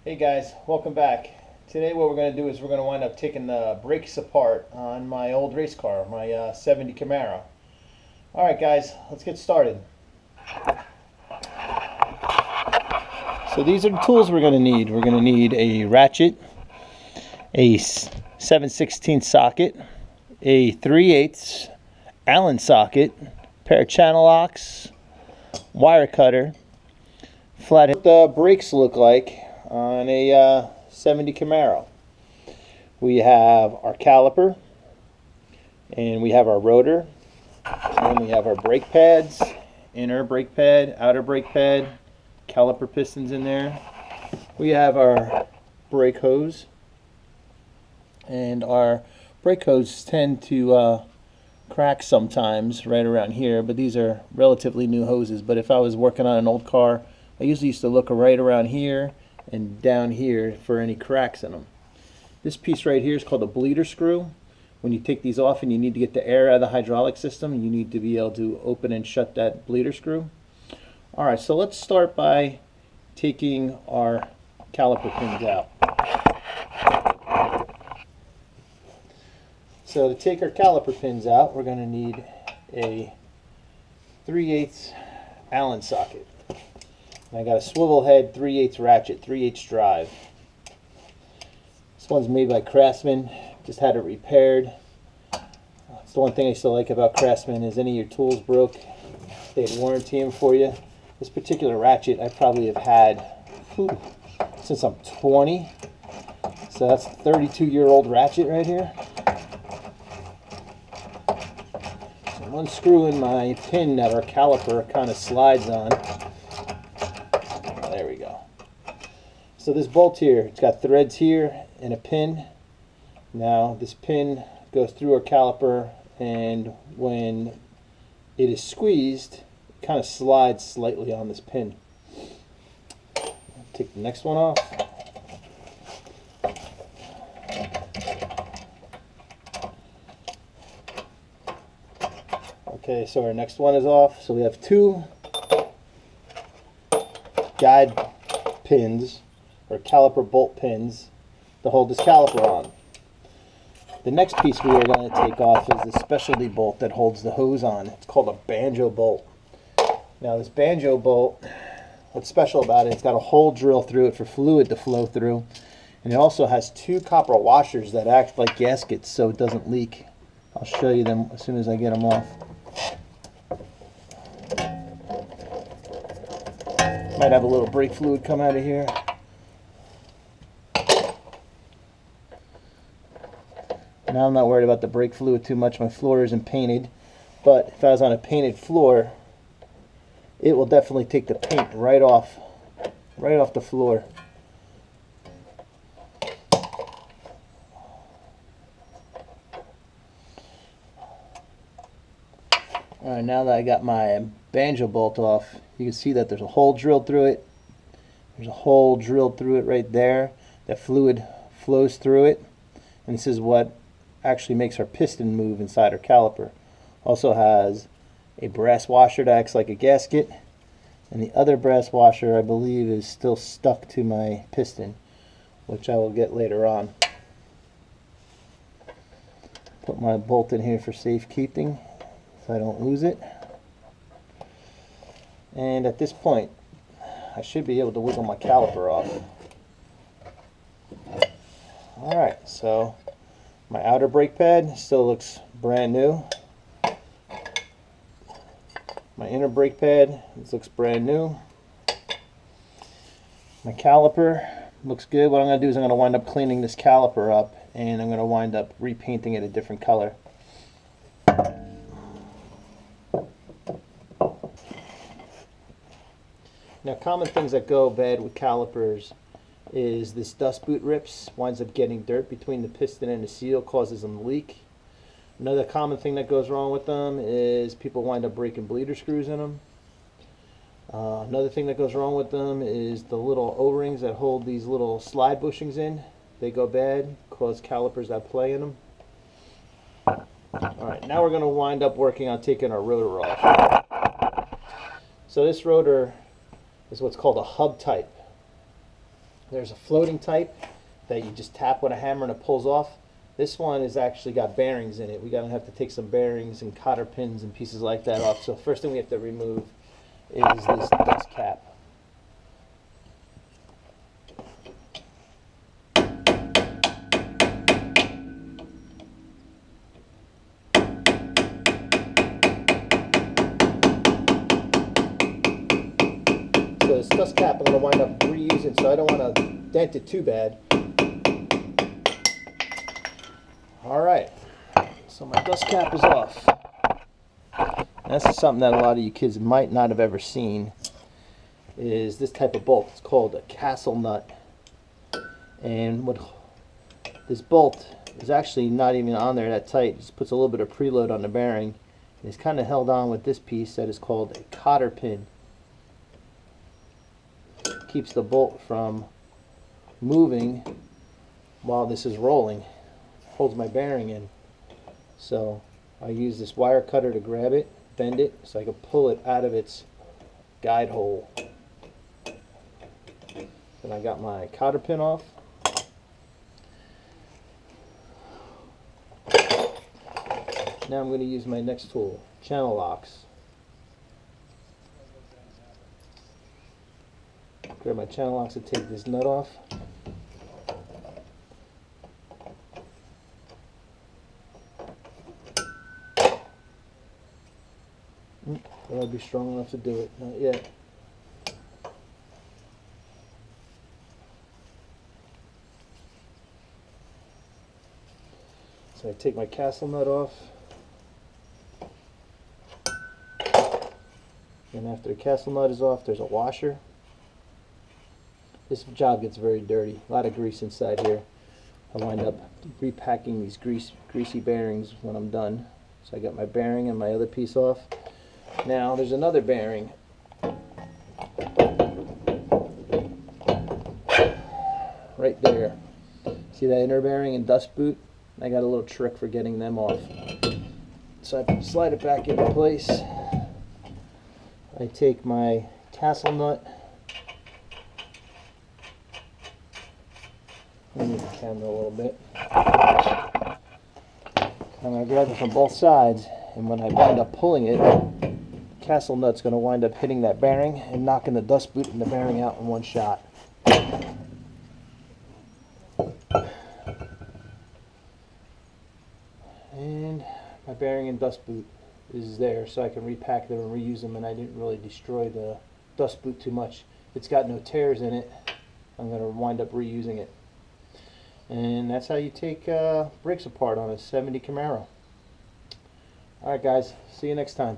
Hey guys, welcome back. Today what we're going to do is we're going to wind up taking the brakes apart on my old race car, my 70 Camaro. Alright guys, let's get started. So these are the tools we're going to need. We're going to need a ratchet, a 7/16 socket, a 3/8 Allen socket, pair of channel locks, wire cutter, flathead. What the brakes look like on a 70 Camaro. We have our caliper, and we have our rotor, and we have our brake pads, inner brake pad, outer brake pad, caliper pistons in there. We have our brake hose, and our brake hoses tend to crack sometimes right around here, but these are relatively new hoses. But if I was working on an old car, I usually used to look right around here and down here for any cracks in them. This piece right here is called a bleeder screw. When you take these off and you need to get the air out of the hydraulic system, you need to be able to open and shut that bleeder screw. Alright, so let's start by taking our caliper pins out. So to take our caliper pins out, we're going to need a 3/8 Allen socket. And I got a swivel head 3/8 ratchet, 3/8 drive. This one's made by Craftsman. Just had it repaired. That's the one thing I still like about Craftsman is any of your tools broke, they'd warranty them for you. This particular ratchet I probably have had since I'm 20. So that's a 32-year-old ratchet right here. So I'm unscrewing my pin that our caliper kind of slides on. There we go. So this bolt here, it's got threads here and a pin. Now this pin goes through our caliper, and when it is squeezed, it kind of slides slightly on this pin. Take the next one off. Okay, so our next one is off. So we have two guide pins or caliper bolt pins to hold this caliper on. The next piece we are going to take off is the specialty bolt that holds the hose on. It's called a banjo bolt. Now this banjo bolt, what's special about it, it's got a hole drilled through it for fluid to flow through, and it also has two copper washers that act like gaskets so it doesn't leak. I'll show you them as soon as I get them off. Might have a little brake fluid come out of here. Now I'm not worried about the brake fluid too much. My floor isn't painted, but if I was on a painted floor, it will definitely take the paint right off the floor. Alright, now that I got my banjo bolt off, you can see that there's a hole drilled through it. There's a hole drilled through it right there. That fluid flows through it, and this is what actually makes our piston move inside our caliper. Also has a brass washer that acts like a gasket, and the other brass washer I believe is still stuck to my piston, which I will get later on. Put my bolt in here for safekeeping so I don't lose it. And at this point I should be able to wiggle my caliper off. Alright, so my outer brake pad still looks brand new. My inner brake pad, this looks brand new. My caliper looks good. What I'm going to do is I'm going to wind up cleaning this caliper up, and I'm going to wind up repainting it a different color. Now, common things that go bad with calipers is this dust boot rips, winds up getting dirt between the piston and the seal, causes them to leak. Another common thing that goes wrong with them is people wind up breaking bleeder screws in them. Another thing that goes wrong with them is the little O-rings that hold these little slide bushings in. They go bad, cause calipers that play in them. Alright, now we're going to wind up working on taking our rotor off. So this rotor is what's called a hub type. There's a floating type that you just tap with a hammer and it pulls off. This one has actually got bearings in it. We're going to have to take some bearings and cotter pins and pieces like that off. So first thing we have to remove is this dust cap. So this dust cap I'm going to wind up reusing, so I don't want to dent it too bad. Alright, so my dust cap is off. This is something that a lot of you kids might not have ever seen, is this type of bolt. It's called a castle nut. And what this bolt is actually not even on there that tight. It just puts a little bit of preload on the bearing. And it's kind of held on with this piece that is called a cotter pin. Keeps the bolt from moving while this is rolling. Holds my bearing in. So I use this wire cutter to grab it, bend it, so I can pull it out of its guide hole. Then I got my cotter pin off. Now I'm going to use my next tool, channel locks. Grab my channel locks to take this nut off. But I'll be strong enough to do it. Not yet. So I take my castle nut off. And after the castle nut is off, there's a washer. This job gets very dirty. A lot of grease inside here. I wind up repacking these greasy bearings when I'm done. So I got my bearing and my other piece off. Now there's another bearing. Right there. See that inner bearing and dust boot? I got a little trick for getting them off. So I slide it back into place. I take my castle nut. Move the camera a little bit. I'm going to grab it from both sides, and when I wind up pulling it, the castle nut's going to wind up hitting that bearing and knocking the dust boot and the bearing out in one shot. And my bearing and dust boot is there, so I can repack them and reuse them, and I didn't really destroy the dust boot too much. It's got no tears in it. I'm going to wind up reusing it. And that's how you take brakes apart on a 70 Camaro. Alright guys, see you next time.